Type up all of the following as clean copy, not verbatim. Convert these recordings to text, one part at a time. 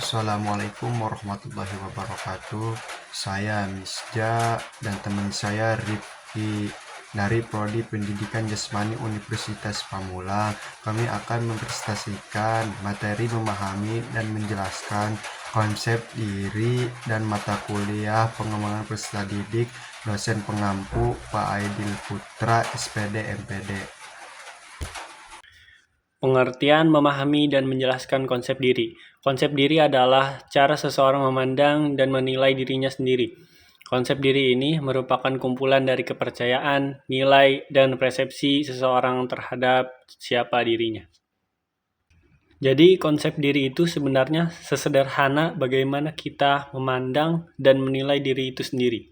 Assalamualaikum warahmatullahi wabarakatuh. Saya Misja dan teman saya Rifki dari Prodi Pendidikan Jasmani Universitas Pamulang. Kami akan mempresentasikan materi memahami dan menjelaskan konsep diri dan mata kuliah pengembangan peserta didik dosen pengampu Pak Aidil Putra SPD MPD. Pengertian, memahami, dan menjelaskan konsep diri. Konsep diri adalah cara seseorang memandang dan menilai dirinya sendiri. Konsep diri ini merupakan kumpulan dari kepercayaan, nilai, dan persepsi seseorang terhadap siapa dirinya. Jadi konsep diri itu sebenarnya sesederhana bagaimana kita memandang dan menilai diri itu sendiri.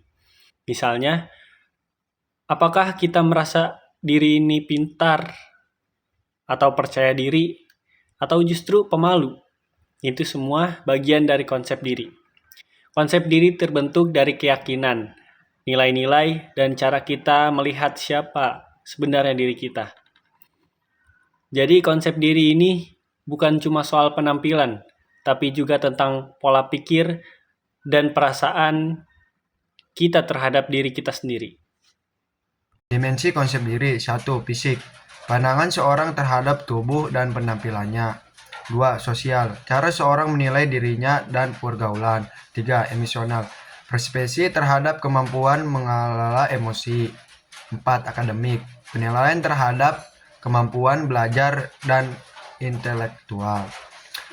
Misalnya, apakah kita merasa diri ini pintar atau percaya diri, atau justru pemalu? Itu semua bagian dari konsep diri. Konsep diri terbentuk dari keyakinan, nilai-nilai, dan cara kita melihat siapa sebenarnya diri kita. Jadi konsep diri ini bukan cuma soal penampilan, tapi juga tentang pola pikir dan perasaan kita terhadap diri kita sendiri. Dimensi konsep diri. 1. Fisik. Pandangan seorang terhadap tubuh dan penampilannya. 2. Sosial. Cara seorang menilai dirinya dan pergaulan. 3. Emosional. Persepsi terhadap kemampuan mengelola emosi. 4. Akademik. Penilaian terhadap kemampuan belajar dan intelektual.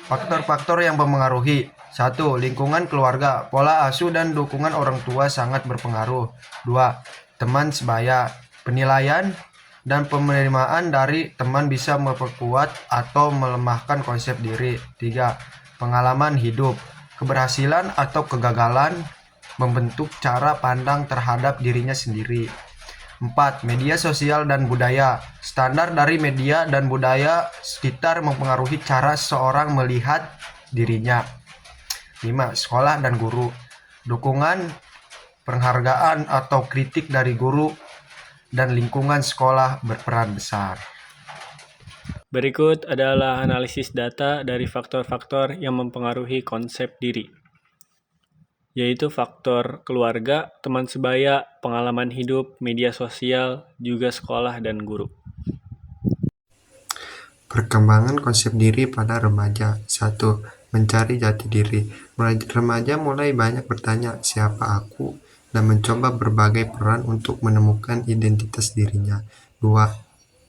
Faktor-faktor yang mempengaruhi. 1. Lingkungan keluarga. Pola asuh dan dukungan orang tua sangat berpengaruh. 2. Teman sebaya. Penilaian dan penerimaan dari teman bisa memperkuat atau melemahkan konsep diri. 3. Pengalaman hidup. Keberhasilan atau kegagalan membentuk cara pandang terhadap dirinya sendiri. 4. Media sosial dan budaya. Standar dari media dan budaya sekitar mempengaruhi cara seorang melihat dirinya. 5. Sekolah dan guru. Dukungan, penghargaan atau kritik dari guru dan lingkungan sekolah berperan besar. Berikut adalah analisis data dari faktor-faktor yang mempengaruhi konsep diri, yaitu faktor keluarga, teman sebaya, pengalaman hidup, media sosial, juga sekolah dan guru. Perkembangan konsep diri pada remaja. 1. Mencari jati diri. Remaja mulai banyak bertanya, siapa aku? Dan mencoba berbagai peran untuk menemukan identitas dirinya. 2.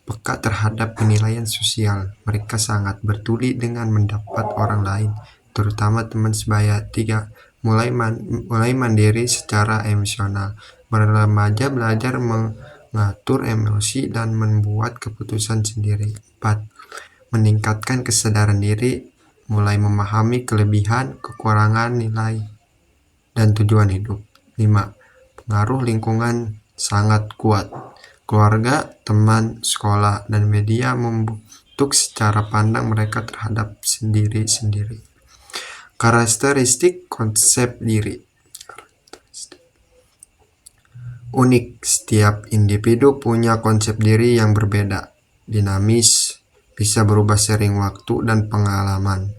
Peka terhadap penilaian sosial. Mereka sangat peduli dengan pendapat orang lain, terutama teman sebaya. 3. Mulai mandiri secara emosional. Remaja belajar mengatur emosi dan membuat keputusan sendiri. 4. Meningkatkan kesadaran diri, mulai memahami kelebihan, kekurangan, nilai, dan tujuan hidup. 5. Pengaruh lingkungan sangat kuat. Keluarga, teman, sekolah, dan media membentuk secara pandang mereka terhadap sendiri-sendiri. Karakteristik konsep diri. Unik, setiap individu punya konsep diri yang berbeda, dinamis, bisa berubah sering waktu dan pengalaman.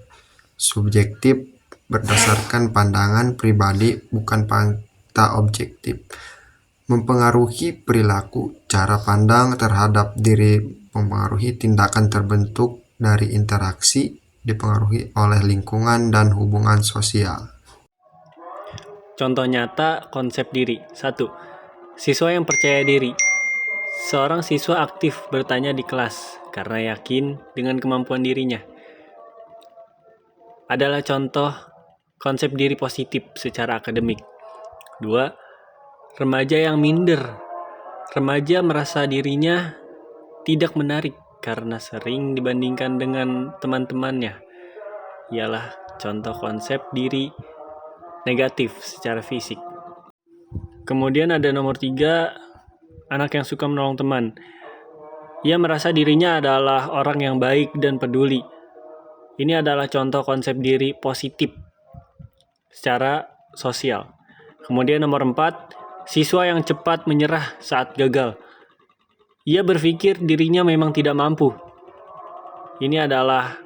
Subjektif, berdasarkan pandangan pribadi, bukan fakta objektif. Mempengaruhi perilaku, cara pandang terhadap diri mempengaruhi tindakan terbentuk dari interaksi, dipengaruhi oleh lingkungan dan hubungan sosial. Contoh nyata konsep diri. 1. Siswa yang percaya diri. Seorang siswa aktif bertanya di kelas karena yakin dengan kemampuan dirinya. Adalah contoh konsep diri positif secara akademik. 2. Remaja yang minder. Remaja merasa dirinya tidak menarik karena sering dibandingkan dengan teman-temannya. Ialah contoh konsep diri negatif secara fisik. Kemudian ada nomor 3, anak yang suka menolong teman. Ia merasa dirinya adalah orang yang baik dan peduli. Ini adalah contoh konsep diri positif secara sosial. Kemudian nomor 4, siswa yang cepat menyerah saat gagal. Ia berpikir dirinya memang tidak mampu. Ini adalah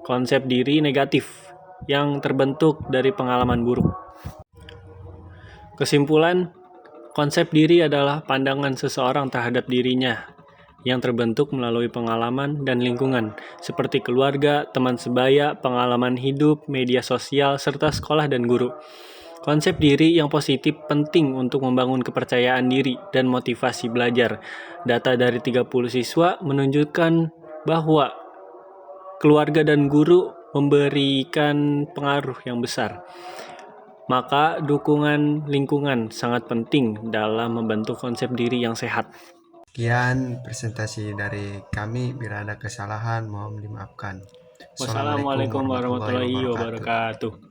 konsep diri negatif yang terbentuk dari pengalaman buruk. Kesimpulan, konsep diri adalah pandangan seseorang terhadap dirinya yang terbentuk melalui pengalaman dan lingkungan, seperti keluarga, teman sebaya, pengalaman hidup, media sosial, serta sekolah dan guru. Konsep diri yang positif penting untuk membangun kepercayaan diri dan motivasi belajar. Data dari 30 siswa menunjukkan bahwa keluarga dan guru memberikan pengaruh yang besar. Maka dukungan lingkungan sangat penting dalam membentuk konsep diri yang sehat. Sekian presentasi dari kami. Bila ada kesalahan mohon dimaafkan. Wassalamualaikum warahmatullahi wabarakatuh.